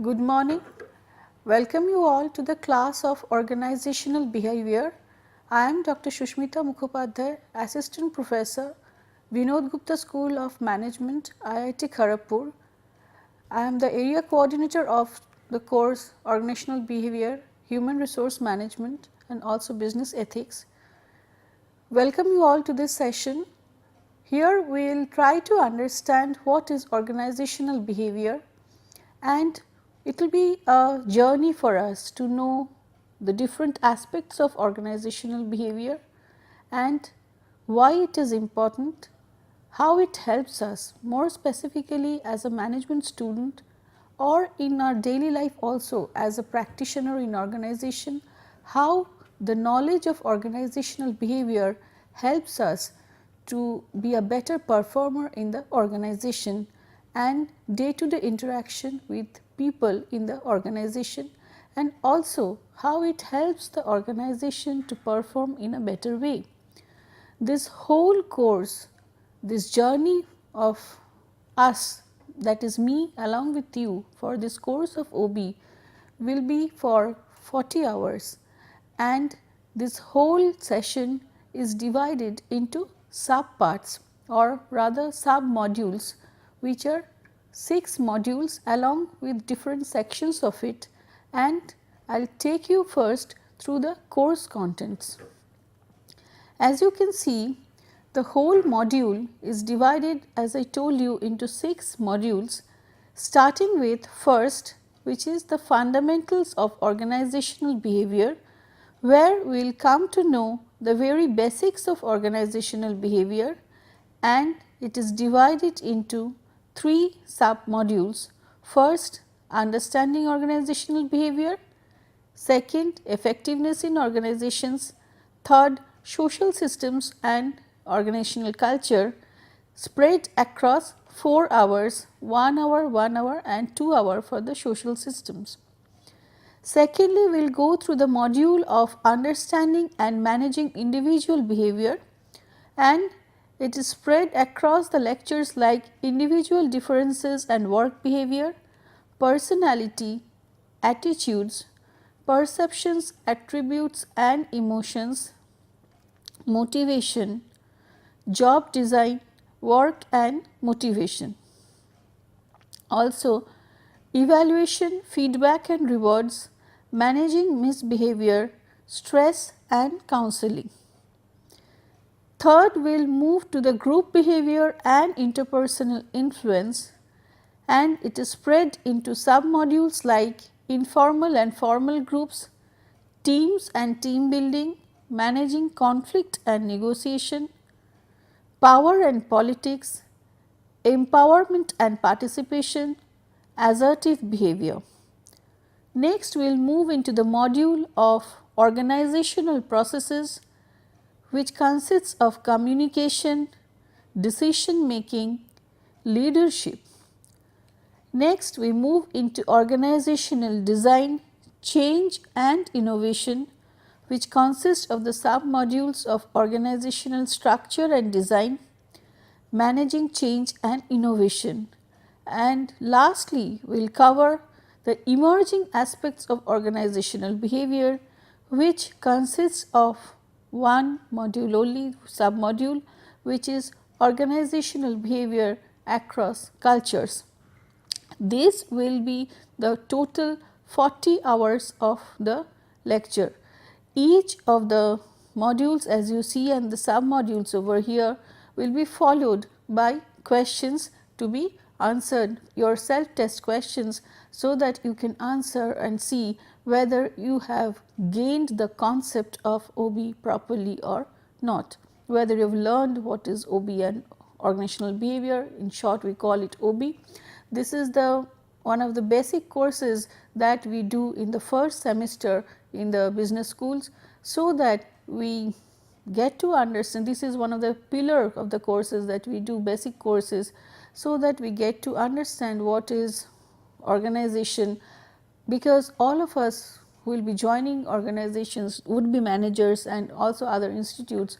Good morning. Welcome you all to the class of Organizational Behavior. I am Dr. Shushmita Mukhopadhyay, Assistant Professor, Vinod Gupta School of Management, IIT Kharagpur. I am the Area Coordinator of the course Organizational Behavior, Human Resource Management and also Business Ethics. Welcome you all to this session. Here we will try to understand what is organizational behavior, and it will be a journey for us to know the different aspects of organizational behavior and why it is important, how it helps us more specifically as a management student or in our daily life also as a practitioner in organization, how the knowledge of organizational behavior helps us to be a better performer in the organization and day to day interaction with people in the organization, and also how it helps the organization to perform in a better way. This whole course, this journey of us, that is me along with you for this course of OB, will be for 40 hours, and this whole session is divided into sub parts or rather sub modules, which are 6 modules along with different sections of it, and I will take you first through the course contents. As you can see, the whole module is divided, as I told you, into 6 modules, starting with first, which is the fundamentals of organizational behavior, where we will come to know the very basics of organizational behavior, and it is divided into 3 sub modules. First, understanding organizational behavior; second, effectiveness in organizations; third, social systems and organizational culture, spread across 4 hours, 1 hour, 1 hour and 2 hour for the social systems. Secondly, we will go through the module of understanding and managing individual behavior, and it is spread across the lectures like individual differences and work behavior, personality, attitudes, perceptions, attributes and emotions, motivation, job design, work and motivation. Also, evaluation, feedback and rewards, managing misbehavior, stress and counseling. Third, we will move to the group behavior and interpersonal influence, and it is spread into sub modules like informal and formal groups, teams and team building, managing conflict and negotiation, power and politics, empowerment and participation, assertive behavior. Next, we will move into the module of organizational processes, which consists of communication, decision making, leadership. Next, we move into organizational design, change and innovation, which consists of the sub modules of organizational structure and design, managing change and innovation. And lastly, we will cover the emerging aspects of organizational behavior, which consists of one module only, sub module, which is organizational behavior across cultures. This will be the total 40 hours of the lecture. Each of the modules, as you see, and the sub modules over here will be followed by questions to be answered, your self test questions, so that you can answer and see whether you have gained the concept of OB properly or not, whether you have learned what is OB and organizational behavior. In short, we call it OB. This is the one of the basic courses that we do in the first semester in the business schools, so that we get to understand. This is one of the pillar of the courses that we do, basic courses, so that we get to understand what is organization, because all of us who will be joining organizations would be managers and also other institutes.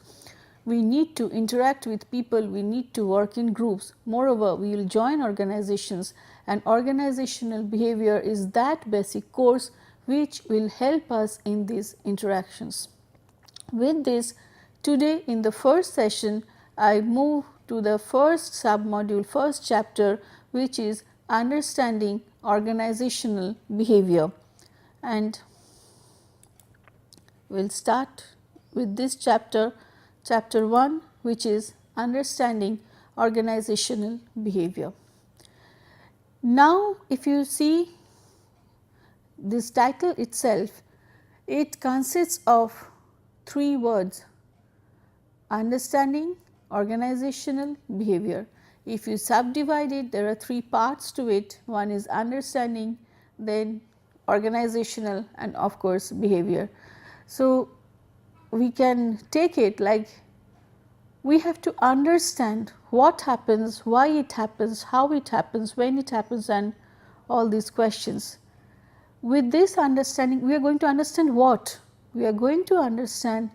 we need to interact with people, we need to work in groups. Moreover, we will join organizations, and organizational behavior is that basic course which will help us in these interactions. With this, today in the first session, I move to the first submodule, first chapter, which is understanding organizational behavior, and we will start with this chapter, chapter 1, which is understanding organizational behavior. Now, if you see this title itself, it consists of 3 words: understanding organizational behavior. If you subdivide it, there are 3 parts to it. One is understanding, then organizational, and of course behavior. So, we can take it like we have to understand what happens, why it happens, how it happens, when it happens, and all these questions. With this understanding, we are going to understand what? We are going to understand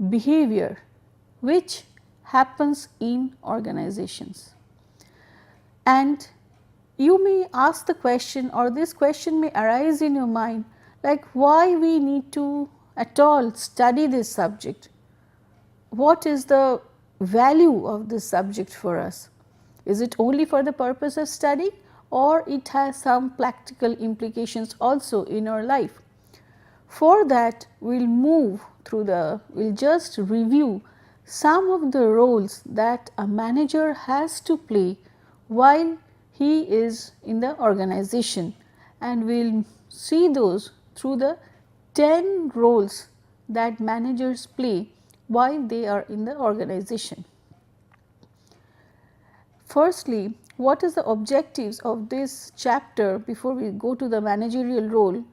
behavior which happens in organizations. And you may ask the question, or this question may arise in your mind, like why we need to at all study this subject? What is the value of this subject for us? Is it only for the purpose of study, or it has some practical implications also in our life? For that, we will move through we will just review some of the roles that a manager has to play while he is in the organization, and we will see those through the 10 roles that managers play while they are in the organization. Firstly, what is the objectives of this chapter before we go to the managerial role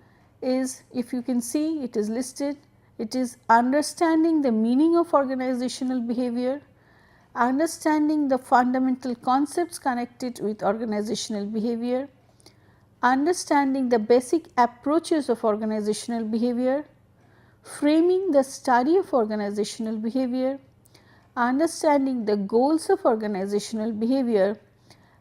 is, if you can see, it is listed. It is understanding the meaning of organizational behavior, understanding the fundamental concepts connected with organizational behavior, understanding the basic approaches of organizational behavior, framing the study of organizational behavior, understanding the goals of organizational behavior,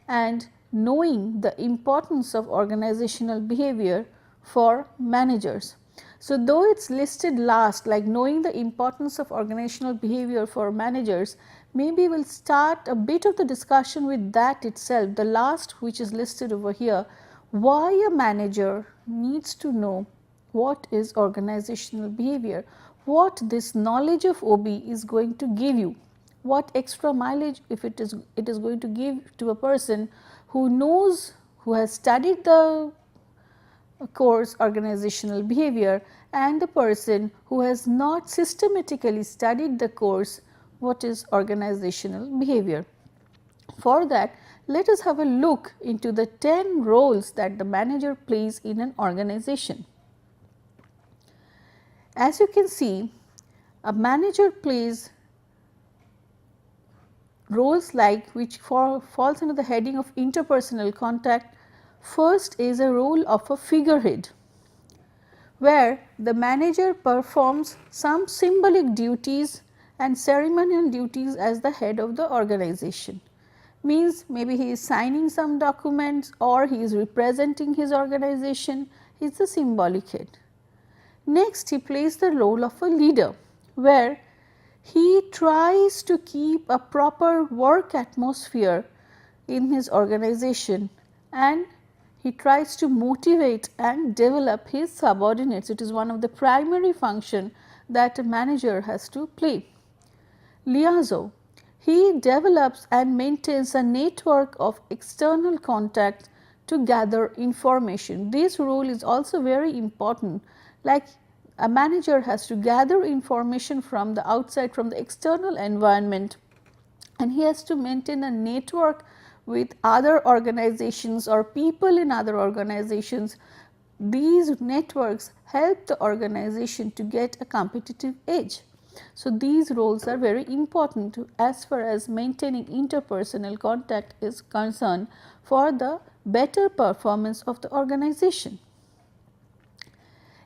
and knowing the importance of organizational behavior for managers. So, though it is listed last, like knowing the importance of organizational behavior for managers, maybe we will start a bit of the discussion with that itself, the last which is listed over here. Why a manager needs to know what is organizational behavior, what this knowledge of OB is going to give you, what extra mileage if it is going to give to a person who knows, who has studied the course organizational behavior, and the person who has not systematically studied the course what is organizational behavior. For that, let us have a look into the 10 roles that the manager plays in an organization. As you can see, a manager plays roles like which falls under the heading of interpersonal contact. First is a role of a figurehead, where the manager performs some symbolic duties and ceremonial duties as the head of the organization. Means maybe he is signing some documents, or he is representing his organization, he is the symbolic head. Next, he plays the role of a leader, where he tries to keep a proper work atmosphere in his organization, and he tries to motivate and develop his subordinates. It is one of the primary functions that a manager has to play. Liaison, he develops and maintains a network of external contacts to gather information. This role is also very important, like a manager has to gather information from the outside, from the external environment, and he has to maintain a network with other organizations or people in other organizations. These networks help the organization to get a competitive edge. So, these roles are very important as far as maintaining interpersonal contact is concerned for the better performance of the organization.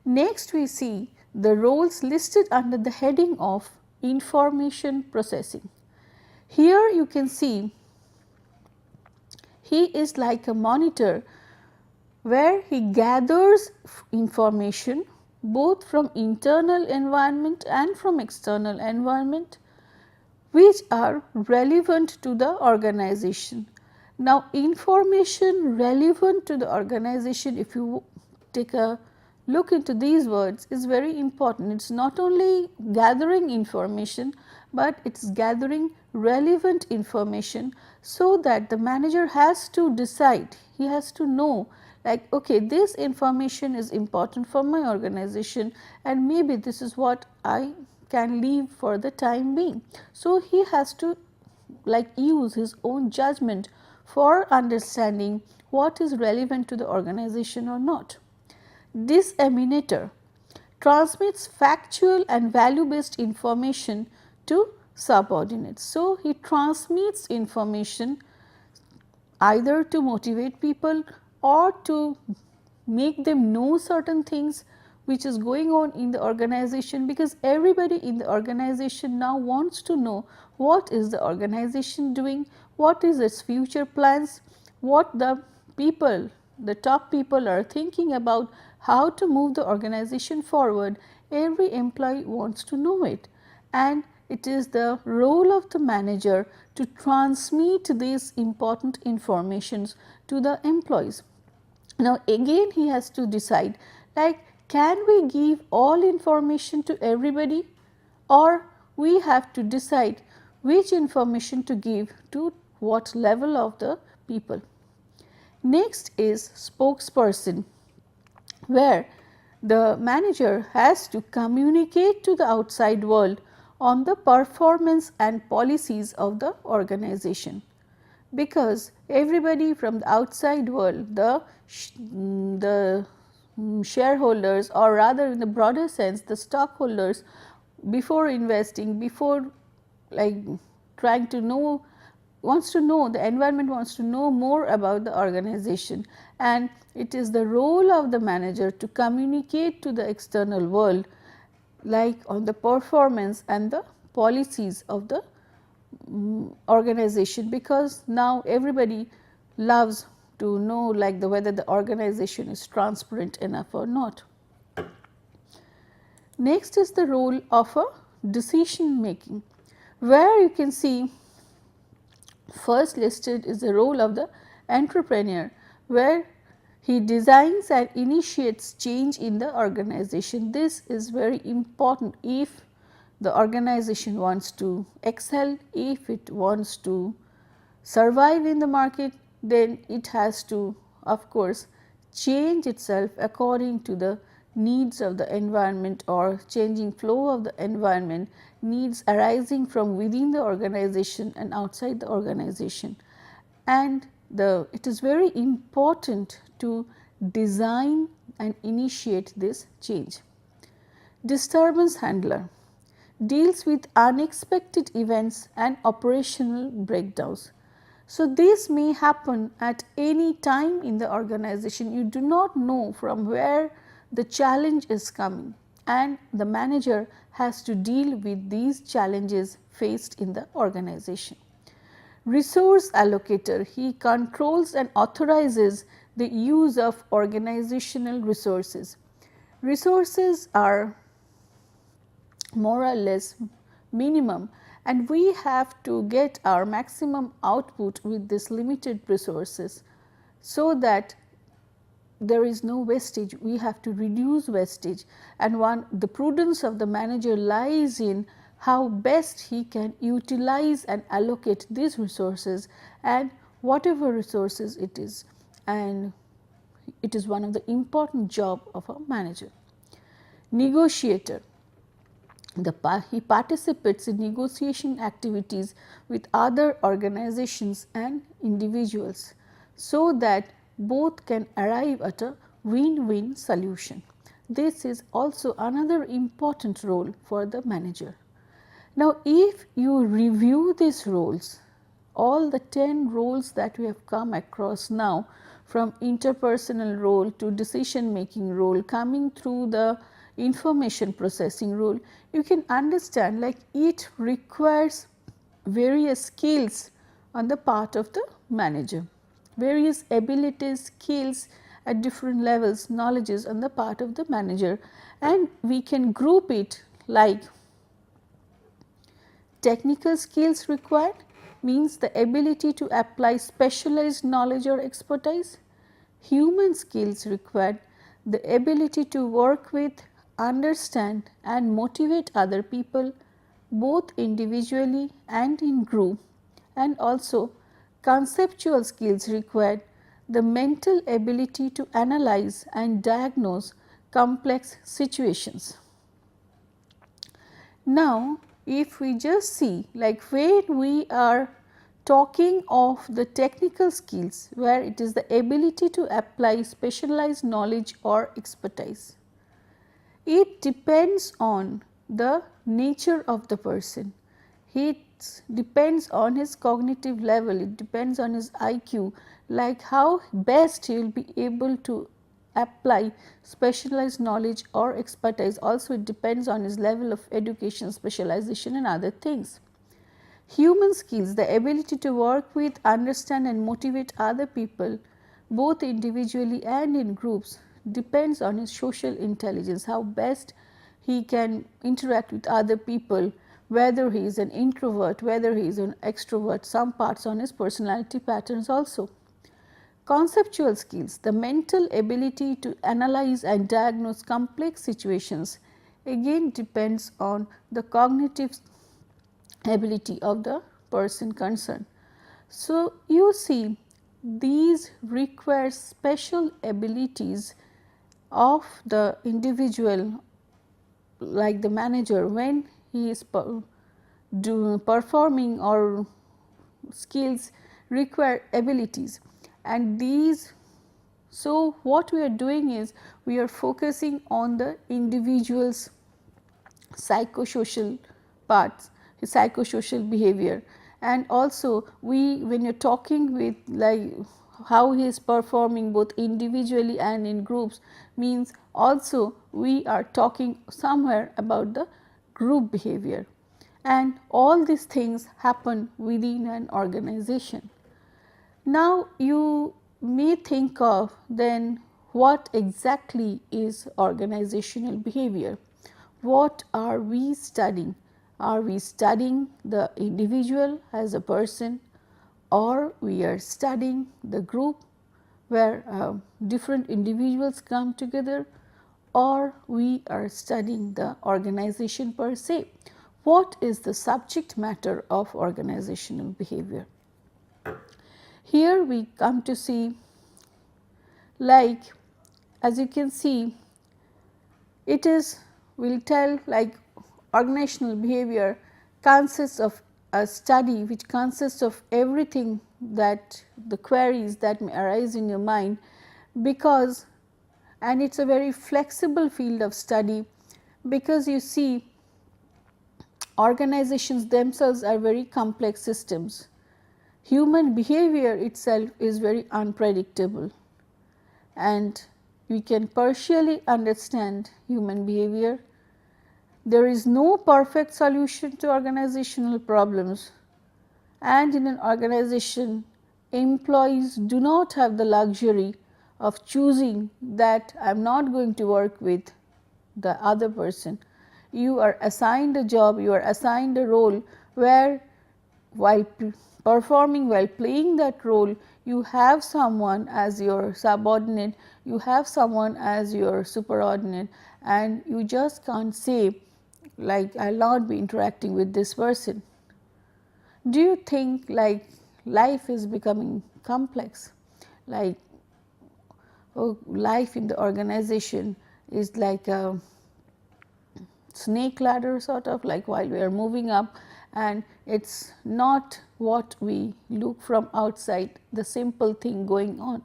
Next, we see the roles listed under the heading of information processing. Here you can see he is like a monitor where he gathers information both from internal environment and from external environment which are relevant to the organization. Now, information relevant to the organization, if you take a look into these words, is very important. It is not only gathering information, but it is gathering relevant information, so that the manager has to decide, he has to know like, okay, this information is important for my organization and maybe this is what I can leave for the time being. So, he has to like use his own judgment for understanding what is relevant to the organization or not. Disseminator transmits factual and value based information to subordinates. So, he transmits information either to motivate people or to make them know certain things which is going on in the organization, because everybody in the organization now wants to know what is the organization doing, what is its future plans, what the people, the top people are thinking about, how to move the organization forward. Every employee wants to know it, and it is the role of the manager to transmit these important informations to the employees. Now, again he has to decide like, can we give all information to everybody, or we have to decide which information to give to what level of the people. Next is spokesperson, where the manager has to communicate to the outside world on the performance and policies of the organization, because everybody from the outside world, the shareholders, or rather in the broader sense the stockholders, before investing, before like trying to know, wants to know, the environment wants to know more about the organization, and it is the role of the manager to communicate to the external world like on the performance and the policies of the organization, because now everybody loves to know like whether the organization is transparent enough or not. Next is the role of a decision making, where you can see first listed is the role of the entrepreneur, where he designs and initiates change in the organization. This is very important if the organization wants to excel, if it wants to survive in the market, then it has to of course change itself according to the needs of the environment or changing flow of the environment, needs arising from within the organization and outside the organization. And it is very important to design and initiate this change. Disturbance handler deals with unexpected events and operational breakdowns. So, this may happen at any time in the organization. You do not know from where the challenge is coming, and the manager has to deal with these challenges faced in the organization. Resource allocator, he controls and authorizes the use of organizational resources. Resources are more or less minimum, and we have to get our maximum output with this limited resources, so that there is no wastage. We have to reduce wastage, and the prudence of the manager lies in how best he can utilize and allocate these resources, and whatever resources it is, and it is one of the important job of a manager. Negotiator, he participates in negotiation activities with other organizations and individuals, so that both can arrive at a win-win solution. This is also another important role for the manager. Now, if you review these roles, all the 10 roles that we have come across now, from interpersonal role to decision making role, coming through the information processing role, you can understand like it requires various skills on the part of the manager, various abilities, skills at different levels, knowledges on the part of the manager, and we can group it like technical skills required means the ability to apply specialized knowledge or expertise. Human skills required the ability to work with, understand and motivate other people both individually and in group, and also conceptual skills required the mental ability to analyze and diagnose complex situations. Now, if we just see like when we are talking of the technical skills where it is the ability to apply specialized knowledge or expertise, it depends on the nature of the person. It depends on his cognitive level, it depends on his IQ, like how best he will be able to apply specialized knowledge or expertise. Also it depends on his level of education, specialization and other things. Human skills, the ability to work with, understand and motivate other people both individually and in groups, depends on his social intelligence, how best he can interact with other people, whether he is an introvert, whether he is an extrovert, some parts on his personality patterns also. Conceptual skills, the mental ability to analyze and diagnose complex situations, again depends on the cognitive ability of the person concerned. So, you see these require special abilities of the individual like the manager when he is performing, or skills require abilities, and these. So, what we are doing is we are focusing on the individual's psychosocial parts, his psychosocial behavior, and also we when you are talking with like how he is performing both individually and in groups, means also we are talking somewhere about the group behavior, and all these things happen within an organization. Now, you may think of then what exactly is organizational behavior? What are we studying? Are we studying the individual as a person, or we are studying the group where different individuals come together, or we are studying the organization per se? What is the subject matter of organizational behavior? Here we come to see, like as you can see, it is, we will tell like organizational behavior consists of a study which consists of everything that the queries that may arise in your mind, because and it is a very flexible field of study, because you see organizations themselves are very complex systems. Human behavior itself is very unpredictable, and we can partially understand human behavior. There is no perfect solution to organizational problems, and in an organization employees do not have the luxury of choosing that I am not going to work with the other person. You are assigned a job, you are assigned a role where while performing, while playing that role, you have someone as your subordinate, you have someone as your superordinate, and you just can't say like I will not be interacting with this person. Do you think like life is becoming complex, like life in the organization is like a snake ladder sort of, like while we are moving up, and it is not what we look from outside, the simple thing going on.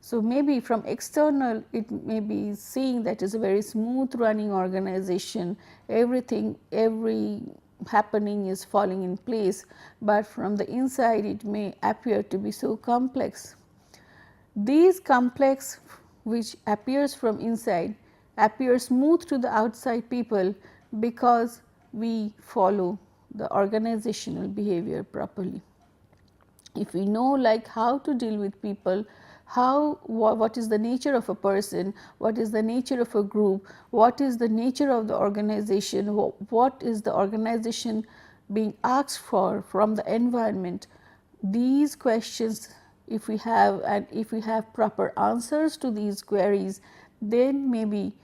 So, maybe from external it may be seeing that is a very smooth running organization, everything, every happening is falling in place, but from the inside it may appear to be so complex. These complex which appears from inside appear smooth to the outside people because we follow the organizational behavior properly. If we know like how to deal with people, what is the nature of a person, what is the nature of a group, what is the nature of the organization, what is the organization being asked for from the environment, these questions if we have, and if we have proper answers to these queries, then maybe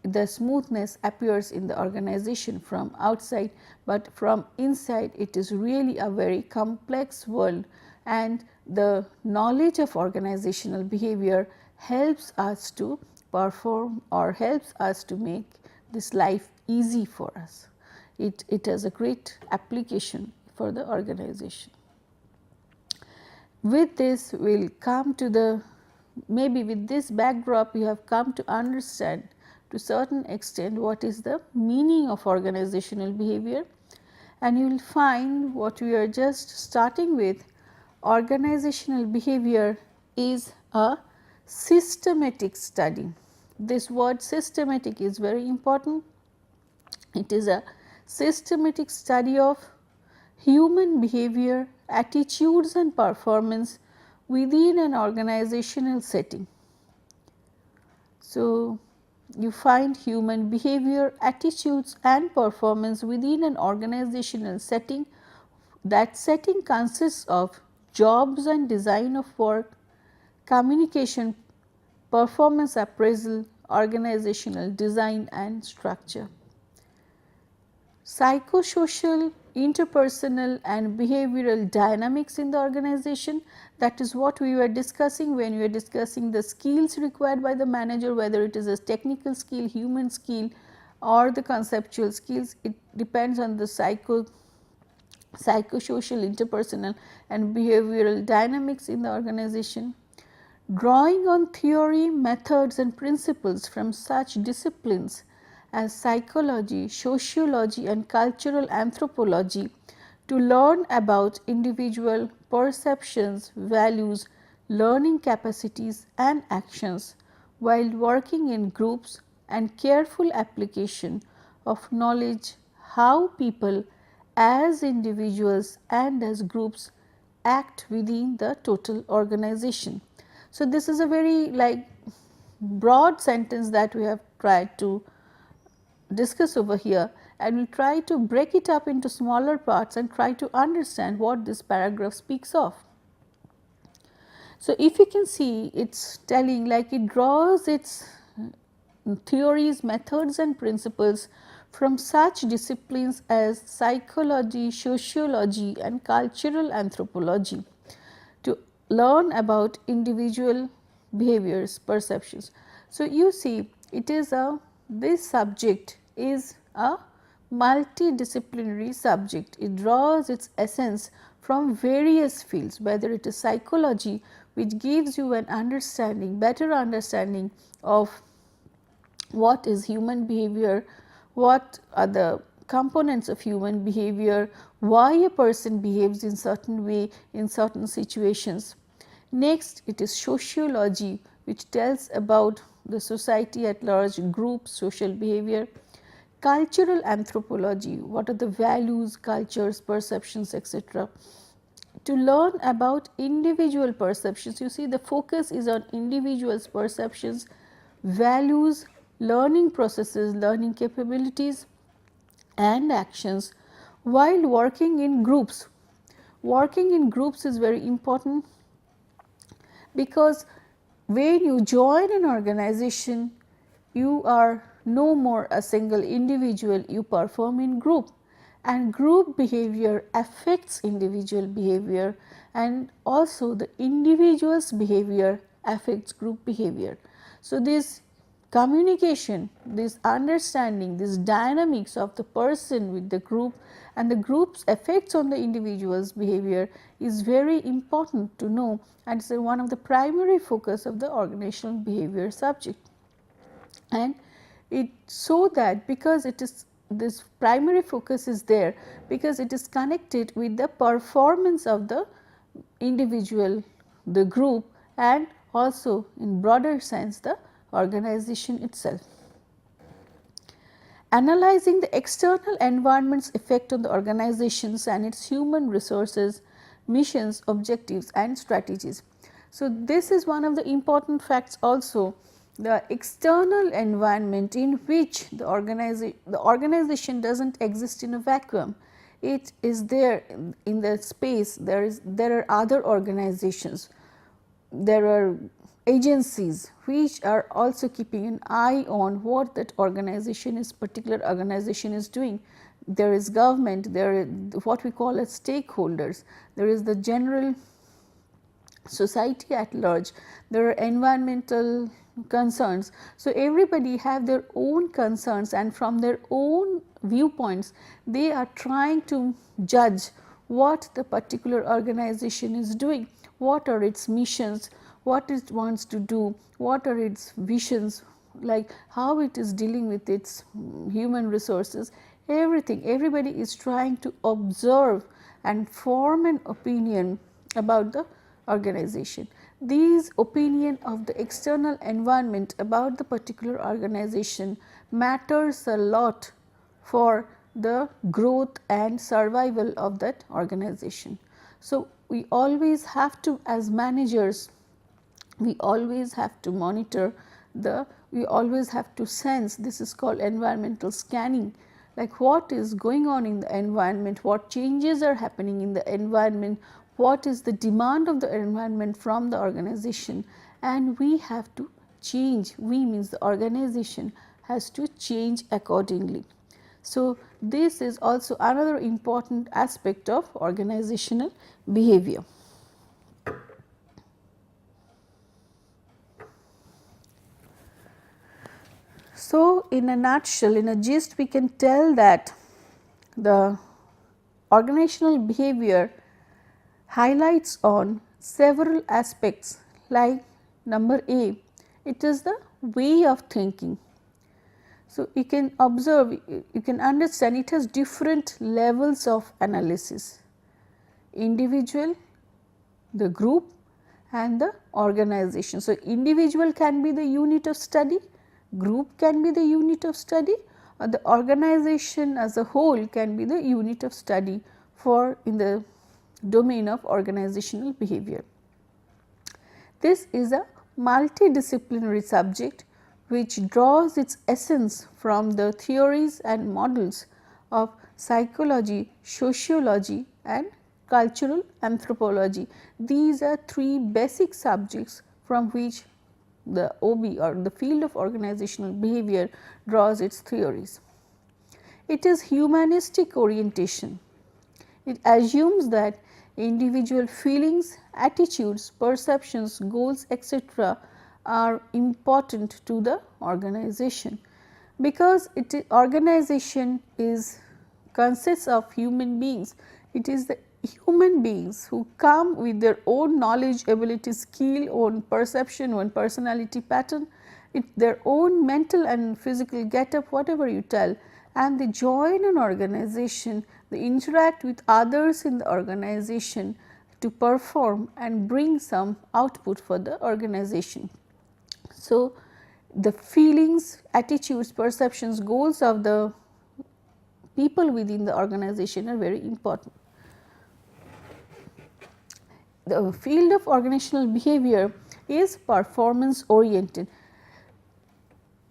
the smoothness appears in the organization from outside, but from inside it is really a very complex world, and the knowledge of organizational behavior helps us to perform or helps us to make this life easy for us. It has a great application for the organization. With this we will come to the, maybe with this backdrop you have come to understand to certain extent what is the meaning of organizational behavior, and you will find what we are just starting with. Organizational behavior is a systematic study. This word systematic is very important. It is a systematic study of human behavior, attitudes and performance within an organizational setting. So, you find human behavior, attitudes and performance within an organizational setting. That setting consists of jobs and design of work, communication, performance appraisal, organizational design and structure. Psychosocial, interpersonal and behavioral dynamics in the organization, that is what we were discussing when we were discussing the skills required by the manager, whether it is a technical skill, human skill or the conceptual skills. It depends on the psychosocial, interpersonal and behavioral dynamics in the organization. Drawing on theory, methods and principles from such disciplines as psychology, sociology and cultural anthropology to learn about individual perceptions, values, learning capacities and actions while working in groups, and careful application of knowledge how people as individuals and as groups act within the total organization. So, this is a very like broad sentence that we have tried to discuss over here, and we will try to break it up into smaller parts and try to understand what this paragraph speaks of. So, if you can see, it is telling like it draws its theories, methods and principles from such disciplines as psychology, sociology and cultural anthropology to learn about individual behaviors, perceptions. So, you see it is a, this subject is a multidisciplinary subject. It draws its essence from various fields, whether it is psychology, which gives you an understanding, better understanding of what is human behavior, what are the components of human behavior, why a person behaves in certain way in certain situations. Next, it is sociology, which tells about the society at large, groups, social behavior. Cultural anthropology, what are the values, cultures, perceptions, etc. To learn about individual perceptions, you see the focus is on individuals' perceptions, values, learning processes, learning capabilities and actions while working in groups. Working in groups is very important, because when you join an organization, you are no more a single individual, you perform in group, and group behavior affects individual behavior, and also the individual's behavior affects group behavior. So, this communication, this understanding, this dynamics of the person with the group and the group's effects on the individual's behavior is very important to know, and it is one of the primary focus of the organizational behavior subject. And it so that because it is this primary focus is there, because it is connected with the performance of the individual, the group, and also in broader sense the organization itself. analyzing the external environment's effect on the organizations and its human resources, missions, objectives and strategies. So, this is one of the important facts also, the external environment in which the organization does not exist in a vacuum. It is there in the space, there are other organizations, there are agencies which are also keeping an eye on what that particular organization is doing. There is government, there is what we call as stakeholders, there is the general society at large, there are environmental concerns. So, everybody have their own concerns and from their own viewpoints they are trying to judge what the particular organization is doing, what are its missions, what it wants to do, what are its visions, like how it is dealing with its human resources, everything. Everybody is trying to observe and form an opinion about the organization. These opinion of the external environment about the particular organization matters a lot for the growth and survival of that organization. So, we always have to, as managers, we always have to monitor we always have to sense, this is called environmental scanning, like what is going on in the environment, what changes are happening in the environment, what is the demand of the environment from the organization, and we have to change, we means the organization has to change accordingly. So, this is also another important aspect of organizational behavior. So, in a nutshell, in a gist, we can tell that the organizational behavior highlights on several aspects, like number A, it is the way of thinking. So, you can observe, you can understand it has different levels of analysis, individual, the group and the organization. So, individual can be the unit of study, group can be the unit of study, or the organization as a whole can be the unit of study for in the domain of organizational behavior. This is a multidisciplinary subject which draws its essence from the theories and models of psychology, sociology and cultural anthropology. These are three basic subjects from which the OB or the field of organizational behavior draws its theories. It is humanistic orientation. It assumes that individual feelings, attitudes, perceptions, goals, etc. are important to the organization, because organization consists of human beings. It is the human beings who come with their own knowledge, ability, skill, own perception, own personality pattern, their own mental and physical get-up, whatever you tell, and they join an organization, they interact with others in the organization to perform and bring some output for the organization. So, the feelings, attitudes, perceptions, goals of the people within the organization are very important. The field of organizational behavior is performance oriented.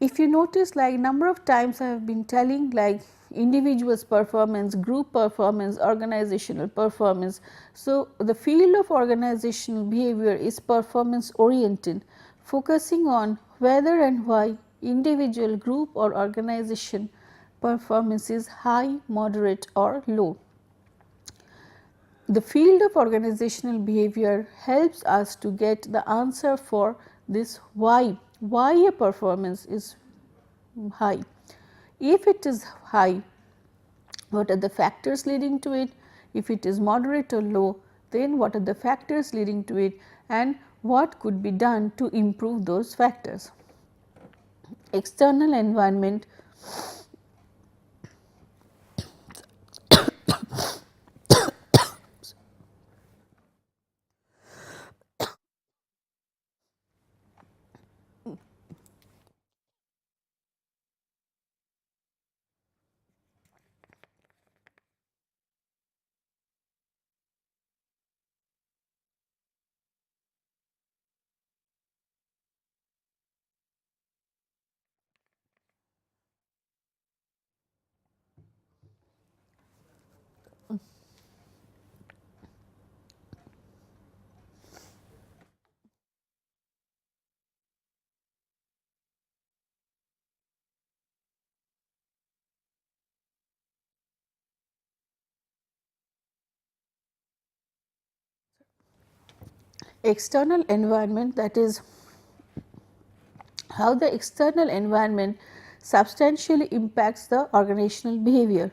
If you notice, like number of times I have been telling, like individual's performance, group performance, organizational performance. So, the field of organizational behavior is performance oriented, focusing on whether and why individual, group or organization performance is high, moderate or low. The field of organizational behavior helps us to get the answer for this why a performance is high. If it is high, what are the factors leading to it? If it is moderate or low, then what are the factors leading to it and what could be done to improve those factors. External environment external environment, that is how the external environment substantially impacts the organizational behavior.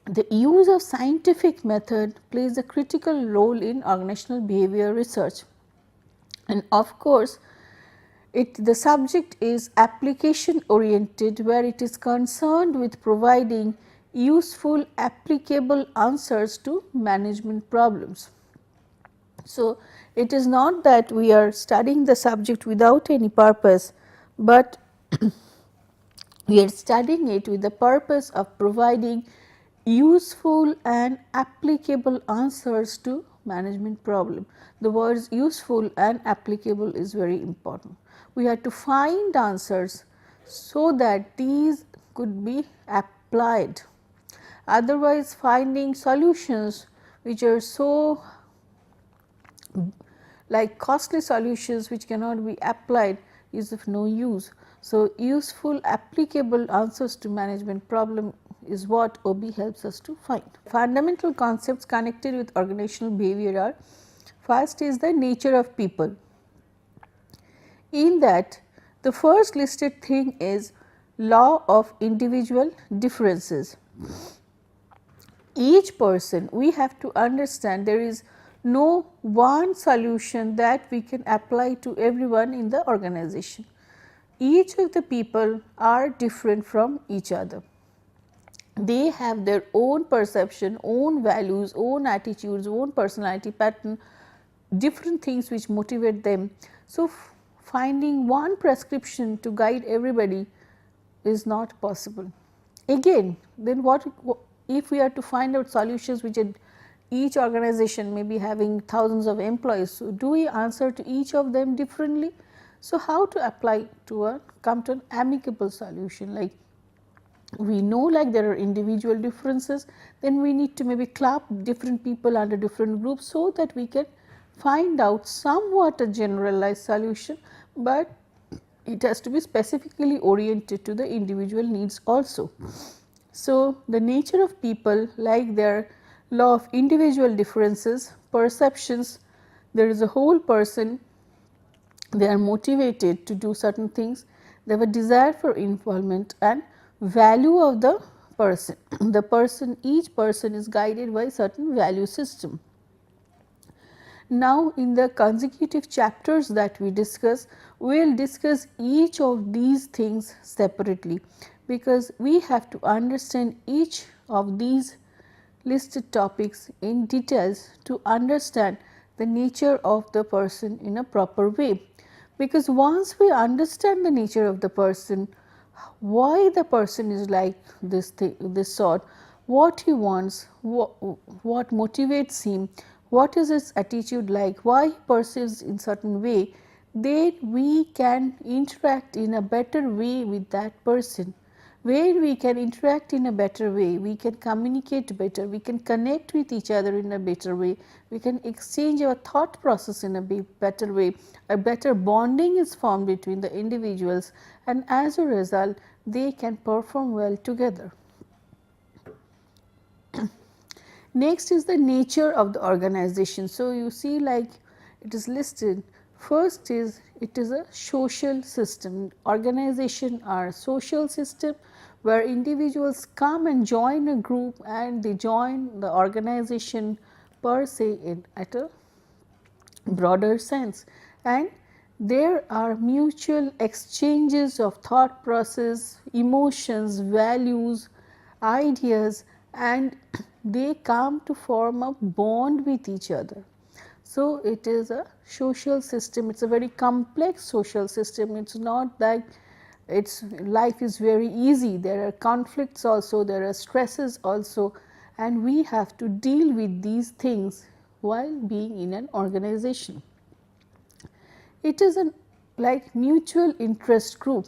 The use of scientific method plays a critical role in organizational behavior research, and of course, the subject is application oriented, where it is concerned with providing useful applicable answers to management problems. So, it is not that we are studying the subject without any purpose, but we are studying it with the purpose of providing useful and applicable answers to management problem. The words useful and applicable is very important. We have to find answers so that these could be applied. Otherwise, finding solutions which are so like costly solutions which cannot be applied is of no use. So, useful applicable answers to management problem is what OB helps us to find. Fundamental concepts connected with organizational behavior are: first is the nature of people. In that, the first listed thing is law of individual differences. Each person, we have to understand there is no one solution that we can apply to everyone in the organization. Each of the people are different from each other. They have their own perception, own values, own attitudes, own personality pattern, different things which motivate them. So, finding one prescription to guide everybody is not possible. Again, then what if we are to find out solutions which each organization may be having thousands of employees. So, do we answer to each of them differently? So, how to apply to come to an amicable solution? Like we know like there are individual differences, then we need to maybe club different people under different groups, so that we can find out somewhat a generalized solution, but it has to be specifically oriented to the individual needs also. So, the nature of people, like their law of individual differences, perceptions, there is a whole person, they are motivated to do certain things, they have a desire for involvement and value of the person. The person, each person is guided by certain value system. Now, in the consecutive chapters that we discuss, we will discuss each of these things separately, because we have to understand each of these listed topics in details to understand the nature of the person in a proper way. Because once we understand the nature of the person, why the person is like this thing, this sort, what he wants, what motivates him, what is his attitude like, why he perceives in certain way, then we can interact in a better way with that person. Where we can interact in a better way, we can communicate better, we can connect with each other in a better way, we can exchange our thought process in a better way, a better bonding is formed between the individuals, and as a result they can perform well together. Next is the nature of the organization. So, you see like it is listed, first is it is a social system. Organization are a social system where individuals come and join a group, and they join the organization per se at a broader sense, and there are mutual exchanges of thought process, emotions, values, ideas, and they come to form a bond with each other. So, it is a social system, it is a very complex social system, it is not that its life is very easy, there are conflicts also, there are stresses also, and we have to deal with these things while being in an organization. It is a like mutual interest group.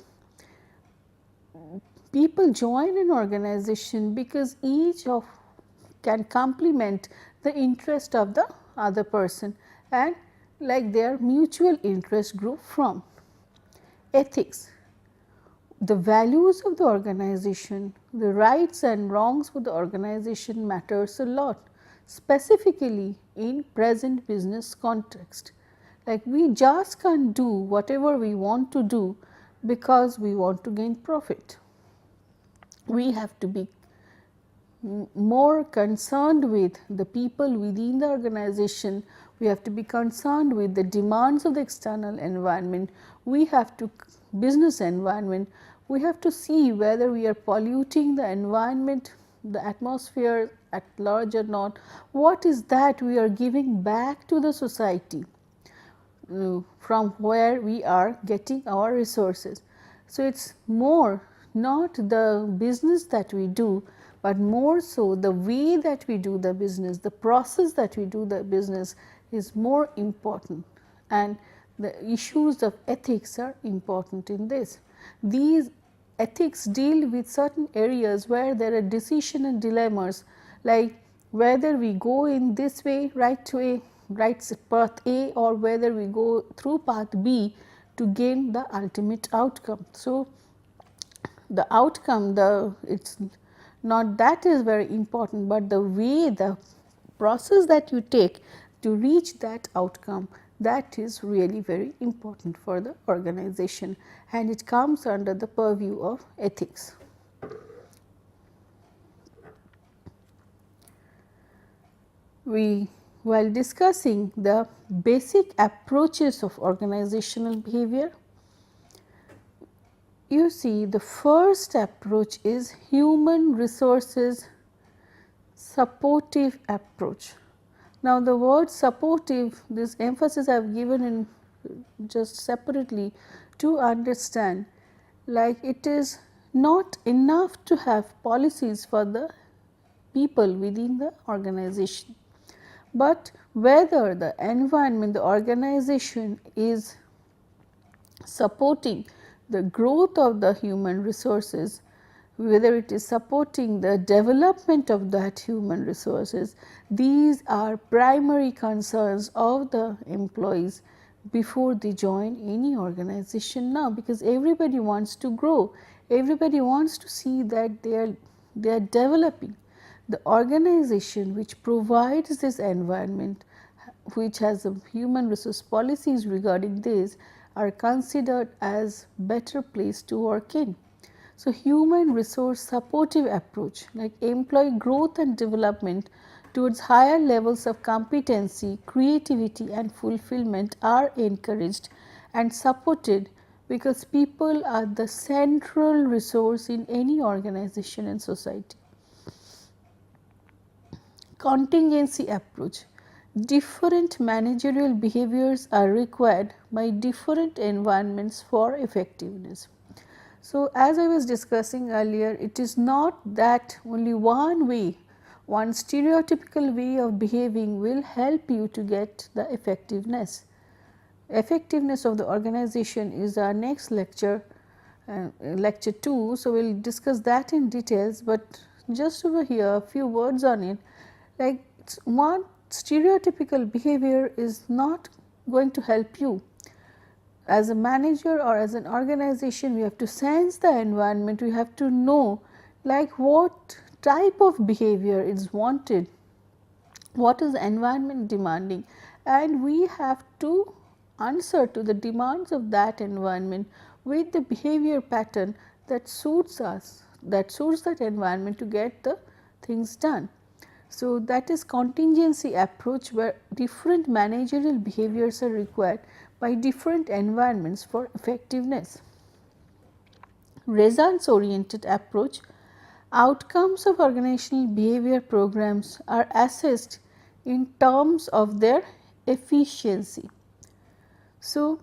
People join an organization because each of can complement the interest of the other person, and like their mutual interest group from ethics. The values of the organization, the rights and wrongs for the organization matters a lot. specifically in present business context. Like we just can't do whatever we want to do because we want to gain profit. We have to be more concerned with the people within the organization. We have to be concerned with the demands of the external environment. We have to business environment. We have to see whether we are polluting the environment, the atmosphere at large or not. What is that we are giving back to the society from where we are getting our resources. So, it is more not the business that we do, but more so the way that we do the business, the process that we do the business is more important, and the issues of ethics are important in this. These ethics deal with certain areas where there are decision and dilemmas, like whether we go in this way, right path A, or whether we go through path B to gain the ultimate outcome. So, the outcome, it is not that is very important, but the way, the process that you take to reach that outcome, that is really very important for the organization, and it comes under the purview of ethics. While discussing the basic approaches of organizational behavior, you see the first approach is human resources supportive approach. Now, the word supportive, this emphasis I have given in just separately to understand, like it is not enough to have policies for the people within the organization, but whether the environment, the organization is supporting the growth of the human resources, whether it is supporting the development of that human resources, these are primary concerns of the employees before they join any organization now, because everybody wants to grow, everybody wants to see that they are developing. The organization which provides this environment, which has a human resource policies regarding this, are considered as better place to work in. So, human resource supportive approach, like employee growth and development towards higher levels of competency, creativity and fulfillment are encouraged and supported, because people are the central resource in any organization and society. Contingency approach. Different managerial behaviors are required by different environments for effectiveness. So, as I was discussing earlier, it is not that only one way, one stereotypical way of behaving will help you to get the effectiveness. Effectiveness of the organization is our next lecture, lecture 2. So, we will discuss that in details, but just over here a few words on it. Like one stereotypical behavior is not going to help you. As a manager or as an organization, we have to sense the environment, we have to know like what type of behavior is wanted, what is the environment demanding, and we have to answer to the demands of that environment with the behavior pattern that suits us, that suits that environment to get the things done. So, that is contingency approach, where different managerial behaviors are required by different environments for effectiveness. Results oriented approach. Outcomes of organizational behavior programs are assessed in terms of their efficiency. So,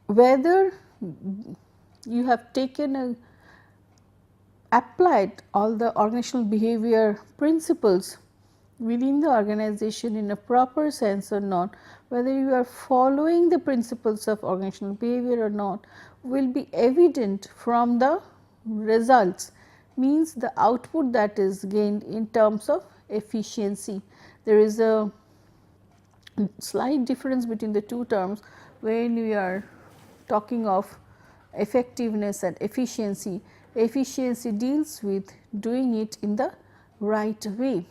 whether you have taken a applied all the organizational behavior principles within the organization in a proper sense or not, whether you are following the principles of organizational behavior or not, will be evident from the results, means the output that is gained in terms of efficiency. There is a slight difference between the two terms when we are talking of effectiveness and efficiency. Efficiency deals with doing it in the right way.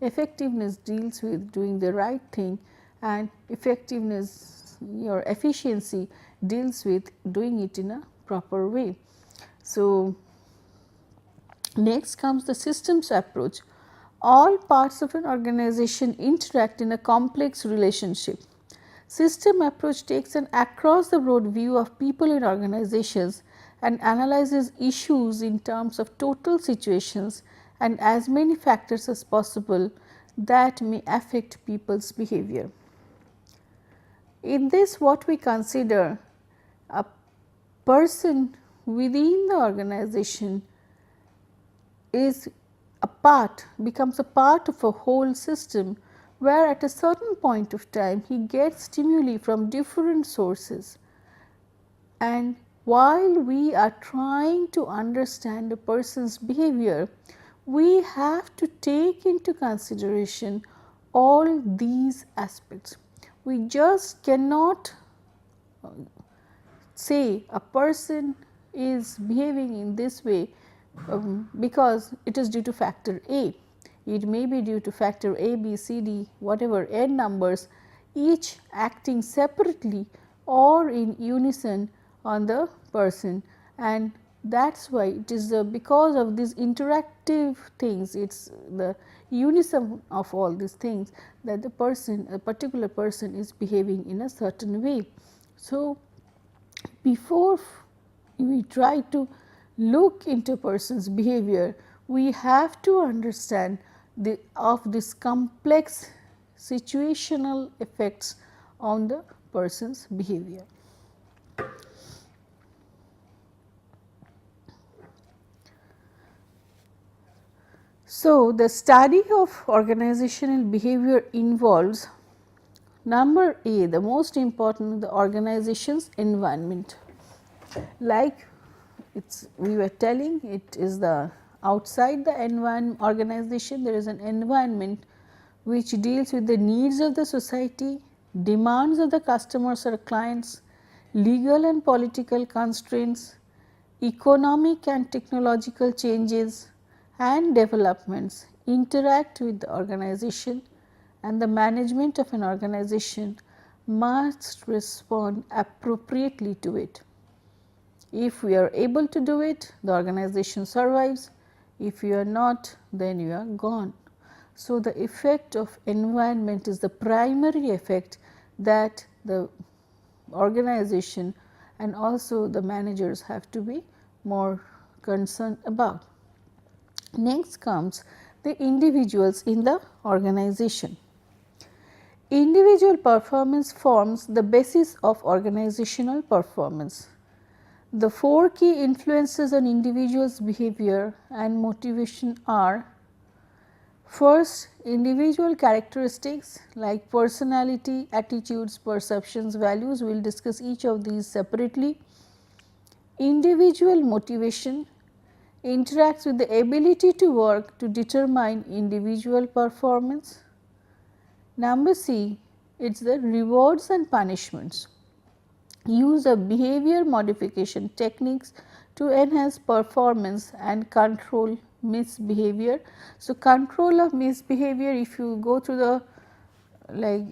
effectiveness deals with doing the right thing, and effectiveness, your efficiency deals with doing it in a proper way. So, next comes the systems approach. All parts of an organization interact in a complex relationship. System approach takes an across the board view of people in organizations and analyzes issues in terms of total situations and as many factors as possible that may affect people's behavior. In this, what we consider a person within the organization is a part, becomes a part of a whole system, where at a certain point of time he gets stimuli from different sources. And while we are trying to understand a person's behavior, we have to take into consideration all these aspects. We just cannot say a person is behaving in this way because it is due to factor A. It may be due to factor A, B, C, D, whatever n numbers, each acting separately or in unison on the person, and that is why it is because of these interactive things, it is the unison of all these things that the person, a particular person is behaving in a certain way. So, before we try to look into a person's behavior, we have to understand of this complex situational effects on the person's behavior. So, the study of organizational behavior involves number A, the most important, the organization's environment. Like we were telling, it is the outside the environment organization, there is an environment which deals with the needs of the society, demands of the customers or clients, legal and political constraints, economic and technological changes and developments interact with the organization, and the management of an organization must respond appropriately to it. If we are able to do it, the organization survives. If you are not, then you are gone. So, the effect of environment is the primary effect that the organization and also the managers have to be more concerned about. Next comes the individuals in the organization. Individual performance forms the basis of organizational performance. The four key influences on individuals' behavior and motivation are: first, individual characteristics like personality, attitudes, perceptions, values. We will discuss each of these separately. Individual motivation interacts with the ability to work to determine individual performance. Number C, it is the rewards and punishments. Use of behavior modification techniques to enhance performance and control misbehavior. So, control of misbehavior, if you go through the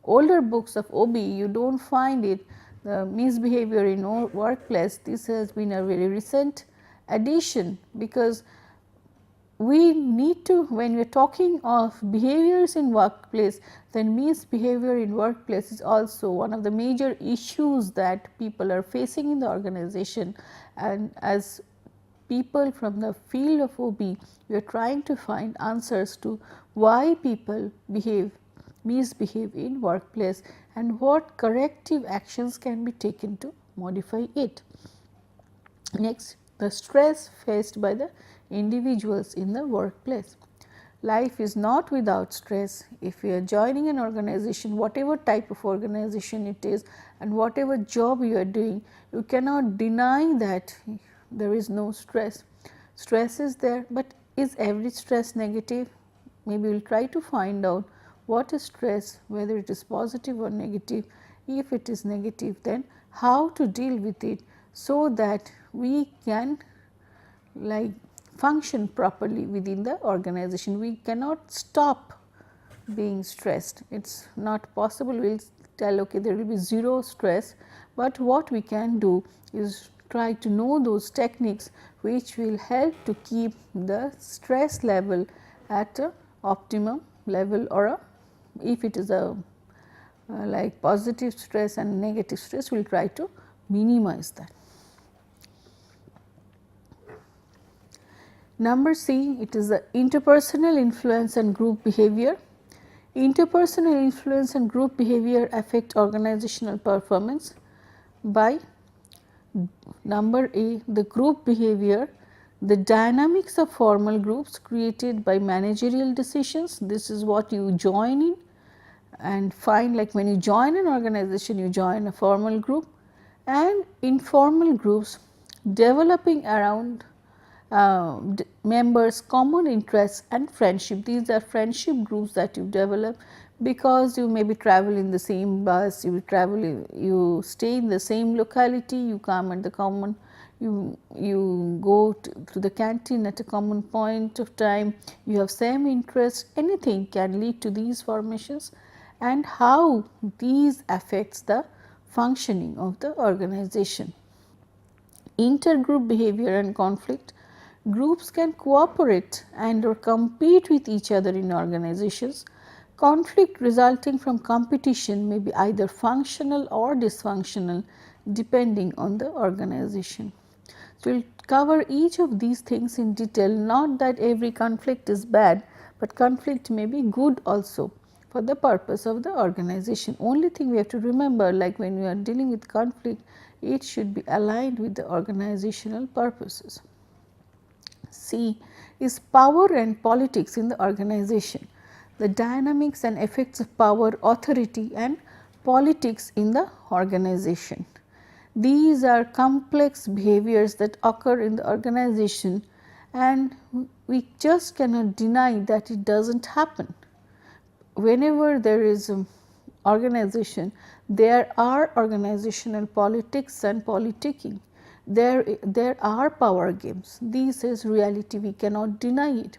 older books of OB, you do not find it, the misbehavior in workplace. This has been a very recent addition, because we need to, when we are talking of behaviors in workplace, then misbehavior in workplace is also one of the major issues that people are facing in the organization. And as people from the field of OB, we are trying to find answers to why people misbehave in workplace and what corrective actions can be taken to modify it. Next, the stress faced by the individuals in the workplace. Life is not without stress. If you are joining an organization, whatever type of organization it is and whatever job you are doing, you cannot deny that there is no stress. Stress is there, but is every stress negative? Maybe we will try to find out what is stress, whether it is positive or negative. If it is negative, then how to deal with it, so that we can function properly within the organization. We cannot stop being stressed. It is not possible. We will tell okay, there will be zero stress, but what we can do is try to know those techniques which will help to keep the stress level at a optimum level, or a, if it is a like positive stress and negative stress, we will try to minimize that. Number C, it is the interpersonal influence and group behavior. Interpersonal influence and group behavior affect organizational performance by number A, the group behavior, the dynamics of formal groups created by managerial decisions. This is what you join in and find, like when you join an organization, you join a formal group, and informal groups developing around members common interests and friendship. These are friendship groups that you develop because you maybe travel in the same bus, you travel, you stay in the same locality, you come at the common, you go to the canteen at a common point of time, you have same interest. Anything can lead to these formations, and how these affects the functioning of the organization. Intergroup behavior and conflict. Groups can cooperate and or compete with each other in organizations. Conflict resulting from competition may be either functional or dysfunctional depending on the organization. So, we will cover each of these things in detail, not that every conflict is bad, but conflict may be good also for the purpose of the organization. Only thing we have to remember, like when we are dealing with conflict, it should be aligned with the organizational purposes. C is power and politics in the organization, the dynamics and effects of power, authority and politics in the organization. These are complex behaviors that occur in the organization, and we just cannot deny that it does not happen. Whenever there is an organization, there are organizational politics and politicking. There are power games. This is reality, we cannot deny it.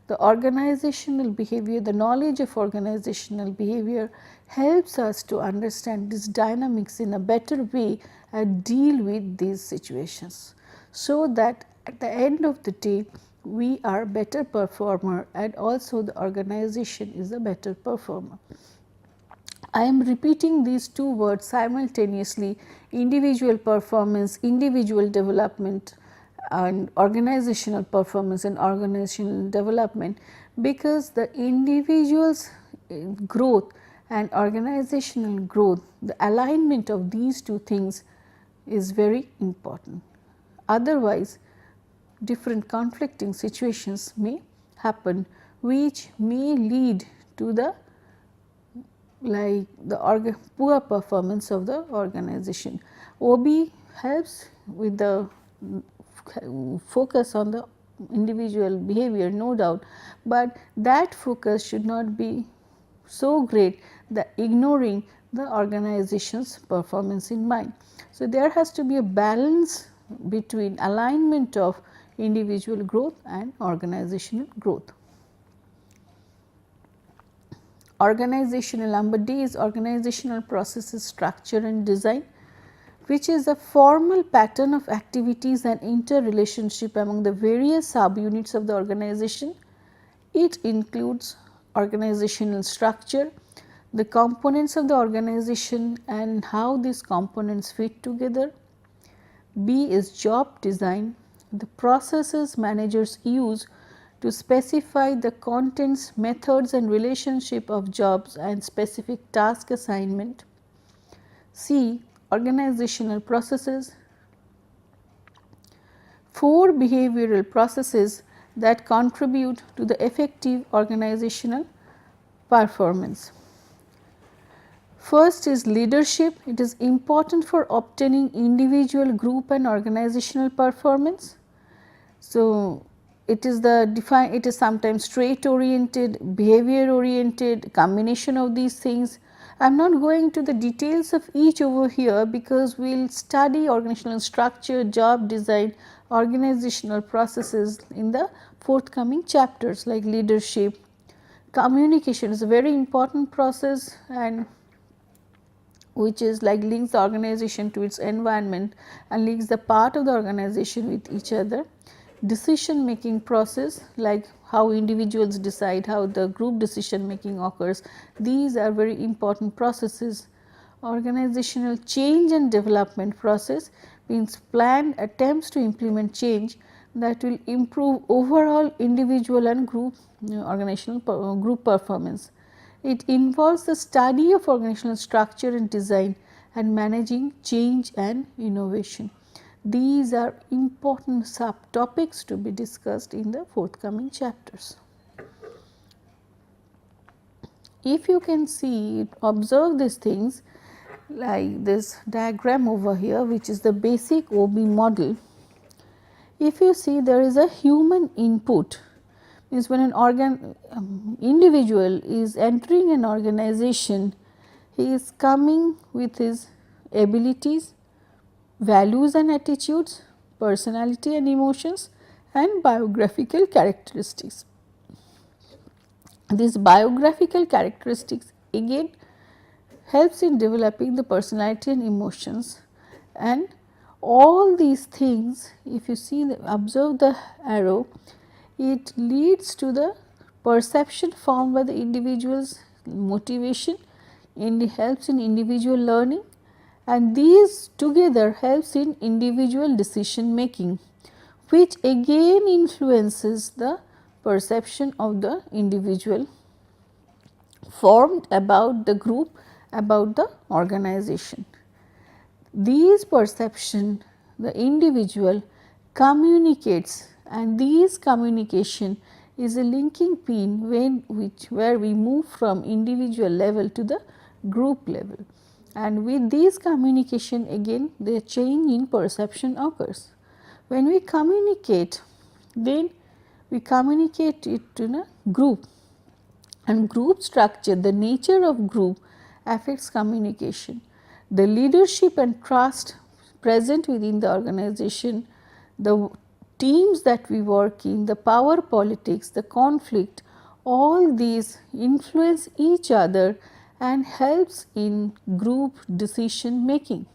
The organizational behavior, the knowledge of organizational behavior helps us to understand these dynamics in a better way and deal with these situations, so that at the end of the day we are better performer and also the organization is a better performer. I am repeating these two words simultaneously: individual performance, individual development, and organizational performance and organizational development, because the individual's growth and organizational growth, the alignment of these two things is very important. Otherwise, different conflicting situations may happen, which may lead to the poor performance of the organization. OB helps with the focus on the individual behavior, no doubt, but that focus should not be so great that ignoring the organization's performance in mind. So, there has to be a balance between alignment of individual growth and organizational growth. Organizational, number D is organizational processes, structure and design, which is a formal pattern of activities and interrelationship among the various subunits of the organization. It includes organizational structure, the components of the organization and how these components fit together. B is job design, the processes managers use to specify the contents, methods and relationship of jobs and specific task assignment. C, organizational processes. 4 behavioral processes that contribute to the effective organizational performance. First is leadership. It is important for obtaining individual, group and organizational performance. So, it is sometimes trait oriented, behavior oriented, combination of these things. I am not going to the details of each over here, because we will study organizational structure, job design organizational processes in the forthcoming chapters, like leadership. Communication is a very important process, and which is like links the organization to its environment and links the part of the organization with each other. Decision making process, like how individuals decide, how the group decision making occurs, these are very important processes. Organizational change and development process means planned attempts to implement change that will improve overall individual and group organizational group performance. It involves the study of organizational structure and design and managing change and innovation. These are important subtopics to be discussed in the forthcoming chapters. If you can see, observe these things like this diagram over here, which is the basic OB model. If you see, there is a human input, means when an individual is entering an organization, he is coming with his abilities, values and attitudes, personality and emotions, and biographical characteristics. These biographical characteristics again helps in developing the personality and emotions, and all these things, if you see observe the arrow, it leads to the perception formed by the individual's motivation, and it helps in individual learning, and these together helps in individual decision making, which again influences the perception of the individual formed about the group, about the organization. These perception the individual communicates, and these communication is a linking pin where we move from individual level to the group level, and with these communication again the change in perception occurs. When we communicate, then we communicate it to the group, and group structure, the nature of group affects communication. The leadership and trust present within the organization, the teams that we work in, the power politics, the conflict, all these influence each other and helps in group decision making.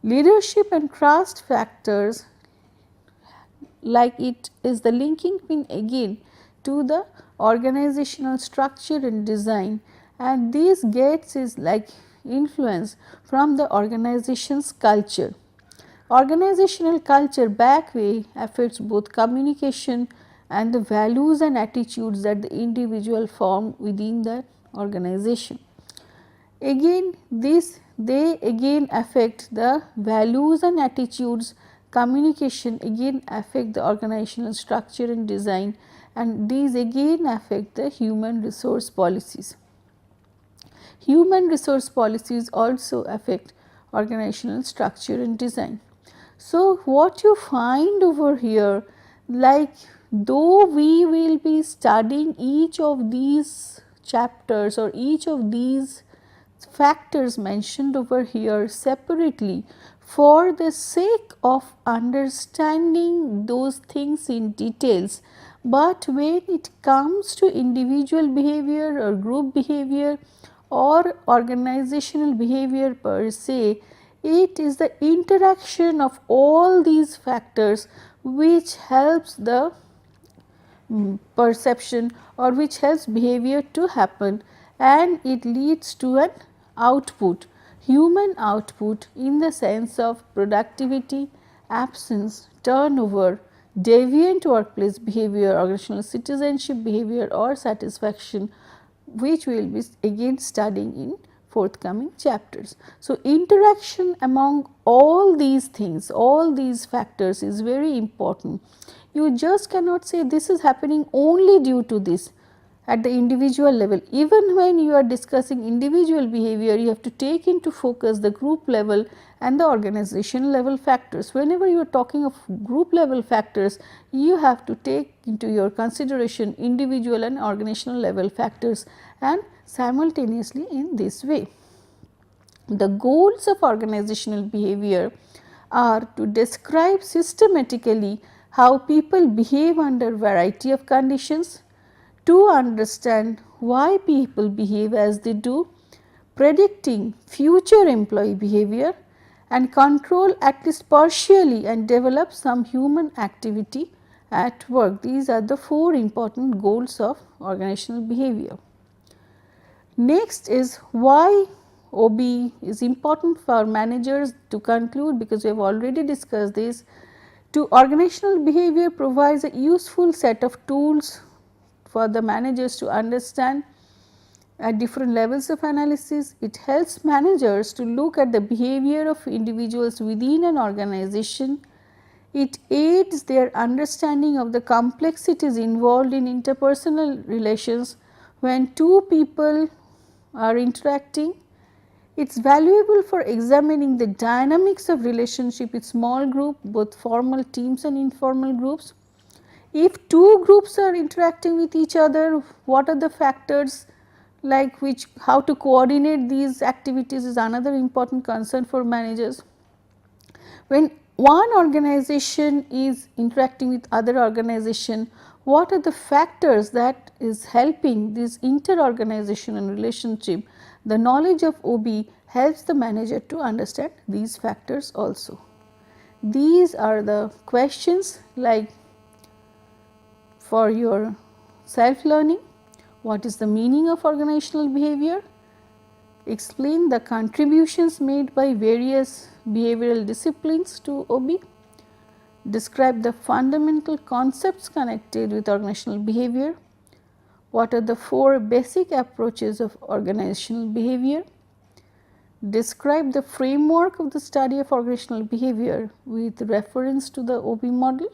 Leadership and trust factors, like it is the linking pin again to the organizational structure and design, and this gets is like influence from the organization's culture. Organizational culture back way affects both communication and the values and attitudes that the individual form within that organization. Again they again affect the values and attitudes, communication again affect the organizational structure and design, and these again affect the human resource policies. Human resource policies also affect organizational structure and design. So, what you find over here, like though we will be studying each of these chapters or each of these factors mentioned over here separately for the sake of understanding those things in details, but when it comes to individual behavior or group behavior or organizational behavior per se, it is the interaction of all these factors which helps the perception or which helps behavior to happen, and it leads to an output, human output in the sense of productivity, absence, turnover, deviant workplace behavior, organizational citizenship behavior or satisfaction, which we will be again studying in forthcoming chapters. So, interaction among all these things, all these factors is very important. You just cannot say this is happening only due to this at the individual level. Even when you are discussing individual behavior, you have to take into focus the group level and the organization level factors. Whenever you are talking of group level factors, you have to take into your consideration individual and organizational level factors, and simultaneously in this way. The goals of organizational behavior are to describe systematically how people behave under variety of conditions, to understand why people behave as they do, predicting future employee behavior, and control at least partially and develop some human activity at work. These are the 4 important goals of organizational behavior. Next is why OB is important for managers to conclude, because we have already discussed this. To organizational behavior provides a useful set of tools for the managers to understand at different levels of analysis. It helps managers to look at the behavior of individuals within an organization. It aids their understanding of the complexities involved in interpersonal relations when 2 people are interacting. It is valuable for examining the dynamics of relationship with small group, both formal teams and informal groups. If 2 groups are interacting with each other, what are the factors like which, how to coordinate these activities is another important concern for managers. When one organization is interacting with other organization, what are the factors that is helping this inter-organizational relationship? The knowledge of OB helps the manager to understand these factors also. These are the questions like for your self learning. What is the meaning of organizational behavior? Explain the contributions made by various behavioral disciplines to OB. Describe the fundamental concepts connected with organizational behavior. What are the 4 basic approaches of organizational behavior? Describe the framework of the study of organizational behavior with reference to the OB model.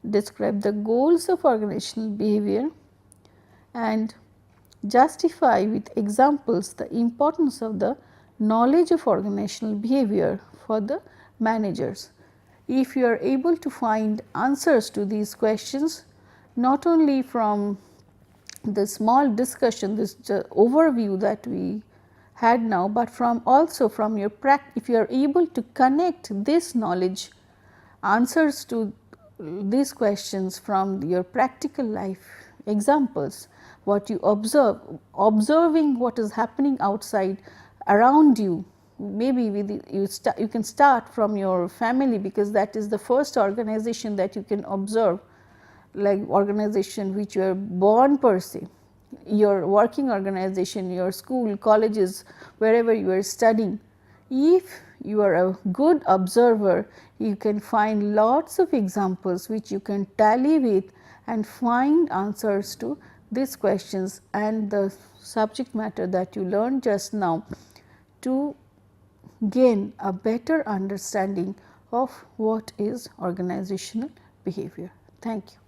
Describe the goals of organizational behavior and justify with examples the importance of the knowledge of organizational behavior for the managers. If you are able to find answers to these questions, not only from the small discussion, this overview that we had now, but from also from your if you are able to connect this knowledge, answers to these questions from your practical life examples, what you observe, observing what is happening outside around you. Maybe with you can start from your family, because that is the first organization that you can observe, like organization which you are born per se, your working organization, your school, colleges, wherever you are studying. If you are a good observer, you can find lots of examples which you can tally with and find answers to these questions and the subject matter that you learned just now, to gain a better understanding of what is organizational behavior. Thank you.